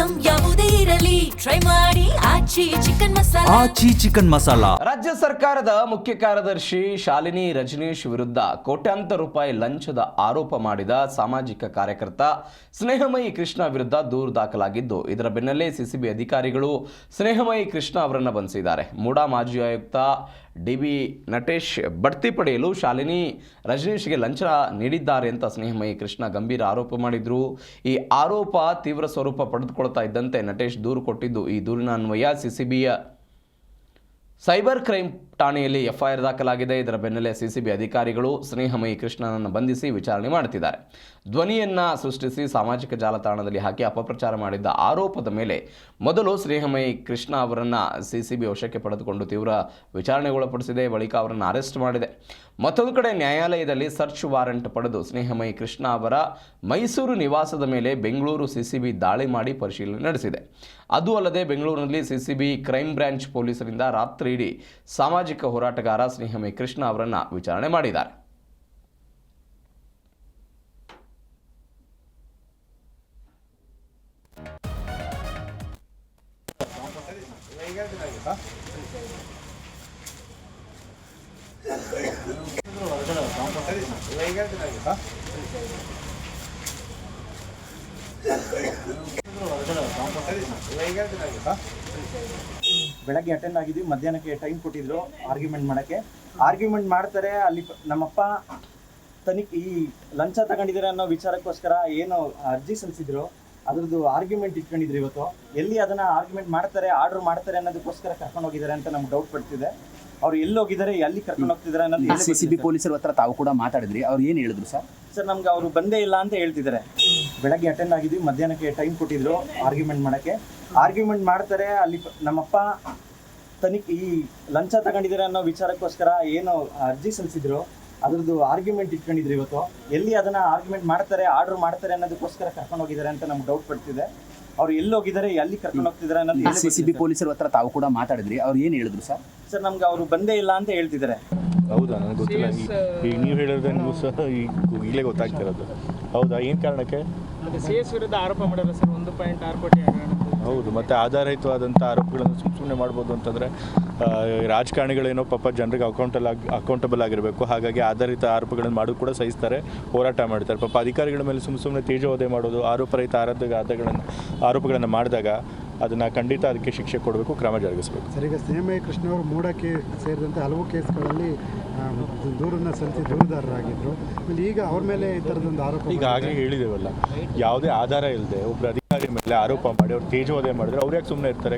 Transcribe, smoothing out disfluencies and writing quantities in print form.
Item ಯಾವುದೇ ಇರಲಿ try ಮಾಡಿ ಆಚಿ ಚಿಕನ್ ಮಸಾಲಾ. ರಾಜ್ಯ ಸರ್ಕಾರದ ಮುಖ್ಯ ಕಾರ್ಯದರ್ಶಿ ಶಾಲಿನಿ ರಜನೀಶ್ ವಿರುದ್ಧ ಕೋಟ್ಯಾಂತರ ರೂಪಾಯಿ ಲಂಚದ ಆರೋಪ ಮಾಡಿದ ಸಾಮಾಜಿಕ ಕಾರ್ಯಕರ್ತ ಸ್ನೇಹಮಯಿ ಕೃಷ್ಣ ವಿರುದ್ಧ ದೂರು ದಾಖಲಾಗಿದ್ದು, ಇದರ ಬೆನ್ನಲ್ಲೇ ಸಿಸಿಬಿ ಅಧಿಕಾರಿಗಳು ಸ್ನೇಹಮಯಿ ಕೃಷ್ಣ ಅವರನ್ನು ಬಂಧಿಸಿದ್ದಾರೆ. ಮೂಡಾ ಮಾಜಿ ಆಯುಕ್ತ ಡಿಬಿ ನಟೇಶ್ ಬಡ್ತಿ ಪಡೆಯಲು ಶಾಲಿನಿ ರಜನೀಶ್ಗೆ ಲಂಚ ನೀಡಿದ್ದಾರೆ ಅಂತ ಸ್ನೇಹಮಯಿ ಕೃಷ್ಣ ಗಂಭೀರ ಆರೋಪ ಮಾಡಿದ್ರು. ಈ ಆರೋಪ ತೀವ್ರ ಸ್ವರೂಪ ಪಡೆದುಕೊಳ್ತಾ ಇದ್ದಂತೆ ನಟೇಶ್ ದೂರು ಕೊಟ್ಟಿದ್ದು, ಈ ದೂರಿನ ಅನ್ವಯ ಸಿಸಿಬಿಯ ಸೈಬರ್ ಕ್ರೈಮ್ ಠಾಣೆಯಲ್ಲಿ ಎಫ್ಐಆರ್ ದಾಖಲಾಗಿದೆ. ಇದರ ಬೆನ್ನಲ್ಲೇ ಸಿಸಿಬಿ ಅಧಿಕಾರಿಗಳು ಸ್ನೇಹಮಯಿ ಕೃಷ್ಣನನ್ನು ಬಂಧಿಸಿ ವಿಚಾರಣೆ ಮಾಡುತ್ತಿದ್ದಾರೆ. ಧ್ವನಿಯನ್ನು ಸೃಷ್ಟಿಸಿ ಸಾಮಾಜಿಕ ಜಾಲತಾಣದಲ್ಲಿ ಹಾಕಿ ಅಪಪ್ರಚಾರ ಮಾಡಿದ್ದ ಆರೋಪದ ಮೇಲೆ ಮೊದಲು ಸ್ನೇಹಮಯಿ ಕೃಷ್ಣ ಅವರನ್ನು ಸಿಸಿಬಿ ವಶಕ್ಕೆ ಪಡೆದುಕೊಂಡು ತೀವ್ರ ವಿಚಾರಣೆಗೊಳಪಡಿಸಿದೆ. ಬಳಿಕ ಅವರನ್ನು ಅರೆಸ್ಟ್ ಮಾಡಿದೆ. ಮತ್ತೊಂದು ಕಡೆ ನ್ಯಾಯಾಲಯದಲ್ಲಿ ಸರ್ಚ್ ವಾರೆಂಟ್ ಪಡೆದು ಸ್ನೇಹಮಯಿ ಕೃಷ್ಣ ಅವರ ಮೈಸೂರು ನಿವಾಸದ ಮೇಲೆ ಬೆಂಗಳೂರು ಸಿಸಿಬಿ ದಾಳಿ ಮಾಡಿ ಪರಿಶೀಲನೆ ನಡೆಸಿದೆ. ಅದು ಅಲ್ಲದೆ ಬೆಂಗಳೂರಿನಲ್ಲಿ ಸಿಸಿಬಿ ಕ್ರೈಮ್ ಬ್ರಾಂಚ್ ಪೊಲೀಸರಿಂದ ರಾತ್ರಿ ಇಡೀ ಸಾಮಾಜಿಕ ಹೋರಾಟಗಾರ ಸ್ನೇಹಮಯಿ ಕೃಷ್ಣ ಅವರನ್ನು ವಿಚಾರಣೆ ಮಾಡಿದ್ದಾರೆ. ಬೆಳಗ್ಗೆ ಅಟೆಂಡ್ ಆಗಿದ್ವಿ, ಮಧ್ಯಾಹ್ನಕ್ಕೆ ಟೈಮ್ ಕೊಟ್ಟಿದ್ರು ಆರ್ಗ್ಯುಮೆಂಟ್ ಮಾಡ್ತಾರೆ. ಅಲ್ಲಿ ನಮ್ಮಪ್ಪ ತನಿಖೆ ಈ ಲಂಚ ತಗೊಂಡಿದ್ದಾರೆ ಅನ್ನೋ ವಿಚಾರಕ್ಕೋಸ್ಕರ ಏನು ಅರ್ಜಿ ಸಲ್ಲಿಸಿದ್ರು ಅದ್ರದ್ದು ಆರ್ಗ್ಯುಮೆಂಟ್ ಇಟ್ಕೊಂಡಿದ್ರು. ಇವತ್ತು ಎಲ್ಲಿ ಅದನ್ನ ಆರ್ಗ್ಯುಮೆಂಟ್ ಮಾಡ್ತಾರೆ, ಆರ್ಡರ್ ಮಾಡ್ತಾರೆ ಅನ್ನೋದಕ್ಕೋಸ್ಕರ ಕರ್ಕೊಂಡು ಹೋಗಿದ್ದಾರೆ ಅಂತ ನಮ್ಗೆ ಡೌಟ್ ಪಡ್ತಿದೆ. ಅವ್ರು ಎಲ್ಲಿ ಹೋಗಿದ್ದಾರೆ, ಎಲ್ಲಿ ಕರ್ಕೊಂಡು ಹೋಗ್ತಿದ್ದಾರೆ ಅನ್ನೋದು ಸಿಸಿಬಿ ಪೊಲೀಸರ ಹತ್ರ ತಾವು ಕೂಡ ಮಾತಾಡಿದ್ರಿ, ಅವ್ರು ಏನು ಹೇಳಿದ್ರು ಸರ್? ನಮ್ಗೆ ಅವರು ಬಂದೇ ಇಲ್ಲ ಅಂತ ಹೇಳ್ತಿದ್ದಾರೆ. ಬೆಳಗ್ಗೆ ಅಟೆಂಡ್ ಆಗಿದ್ವಿ, ಮಧ್ಯಾಹ್ನಕ್ಕೆ ಟೈಮ್ ಕೊಟ್ಟಿದ್ರು ಆರ್ಗ್ಯುಮೆಂಟ್ ಮಾಡ್ತಾರೆ. ಅಲ್ಲಿ ನಮ್ಮಪ್ಪ ತನಿಖೆ ಈ ಲಂಚ ತಗೊಂಡಿದ್ದಾರೆ ಅನ್ನೋ ವಿಚಾರಕ್ಕೋಸ್ಕರ ಏನು ಅರ್ಜಿ ಸಲ್ಲಿಸಿದ್ರು ಅದ್ರದ್ದು ಆರ್ಗ್ಯುಮೆಂಟ್ ಇಟ್ಕೊಂಡಿದ್ರು. ಇವತ್ತು ಎಲ್ಲಿ ಅದನ್ನ ಆರ್ಗ್ಯುಮೆಂಟ್ ಮಾಡ್ತಾರೆ, ಆರ್ಡರ್ ಮಾಡ್ತಾರೆ ಅನ್ನೋದಕ್ಕೋಸ್ಕರ ಕರ್ಕೊಂಡು ಹೋಗಿದ್ದಾರೆ ಅಂತ ನಮ್ಗೆ ಡೌಟ್ ಪಡ್ತಿದೆ. ಅವ್ರು ಎಲ್ಲಿ ಹೋಗಿದ್ದಾರೆ, ಎಲ್ಲಿ ಕರ್ಕೊಂಡು ಹೋಗ್ತಿದ್ದಾರೆ ಅನ್ನೋದು ಸಿಸಿಬಿ ಪೊಲೀಸರ ಹತ್ರ ತಾವು ಕೂಡ ಮಾತಾಡಿದ್ರಿ, ಅವ್ರು ಏನು ಹೇಳಿದ್ರು ಸರ್? ನಮ್ಗೆ ಅವರು ಬಂದೇ ಇಲ್ಲ ಅಂತ ಹೇಳ್ತಿದ್ದಾರೆ. ಹೌದಾ? ನನಗೆ ಗೊತ್ತಿಲ್ಲ. ಈಗ ನೀವು ಹೇಳಿದ್ರೆ ನ್ಯೂಸ್ ಈಗಲೇ ಗೊತ್ತಾಗ್ತಿರೋದು. ಹೌದಾ? ಏನು ಕಾರಣಕ್ಕೆ ಸಿಎಸ್ ವಿರುದ್ಧ ಆರೋಪ ಮಾಡಿಲ್ಲ ಸರ್? 1.6 ಕೋಟಿ. ಹೌದು, ಮತ್ತು ಆಧಾರಯುತವಾದಂಥ ಆರೋಪಗಳನ್ನು ಸುಮ್ಮನೆ ಮಾಡ್ಬೋದು ಅಂತಂದರೆ ರಾಜಕಾರಣಿಗಳೇನೋ ಪಾಪ ಜನರಿಗೆ ಅಕೌಂಟಬಲ್ ಆಗಿರಬೇಕು. ಹಾಗಾಗಿ ಆಧಾರಿತ ಆರೋಪಗಳನ್ನು ಮಾಡೋದು ಕೂಡ ಸಹಿಸ್ತಾರೆ, ಹೋರಾಟ ಮಾಡ್ತಾರೆ. ಪಾಪ ಅಧಿಕಾರಿಗಳ ಮೇಲೆ ಸುಮ್ಮನೆ ತೇಜೋವಧೆ ಮಾಡೋದು, ಆರೋಪರಹಿತ ಆರೋಪಗಳನ್ನು ಮಾಡಿದಾಗ ಅದನ್ನು ಖಂಡಿತ ಅದಕ್ಕೆ ಶಿಕ್ಷೆ ಕೊಡಬೇಕು, ಕ್ರಮ ಜರುಗಿಸಬೇಕು. ಸರ್, ಈಗ ಸ್ನೇಹಮಯಿ ಕೃಷ್ಣ ಅವರು ಮೂಡಕ್ಕೆ ಸೇರಿದಂತೆ ಹಲವು ಕೇಸ್ಗಳಲ್ಲಿ ದೂರನ್ನು ಸಲ್ಲಿಸಿ ದೂರುದಾರರಾಗಿದ್ದರು. ಈಗ ಅವ್ರ ಮೇಲೆ ಈ ಥರದೊಂದು ಆರೋಪ ಈಗಾಗಲೇ ಹೇಳಿದೇವಲ್ಲ, ಯಾವುದೇ ಆಧಾರ ಇಲ್ಲದೆ ಒಬ್ಬರು ಅಧಿಕಾರಿ ಮೇಲೆ ಆರೋಪ ಮಾಡಿ ಅವ್ರು ತೇಜೋವಧೆ ಮಾಡಿದ್ರೆ ಅವ್ರು ಯಾಕೆ ಸುಮ್ಮನೆ ಇರ್ತಾರೆ?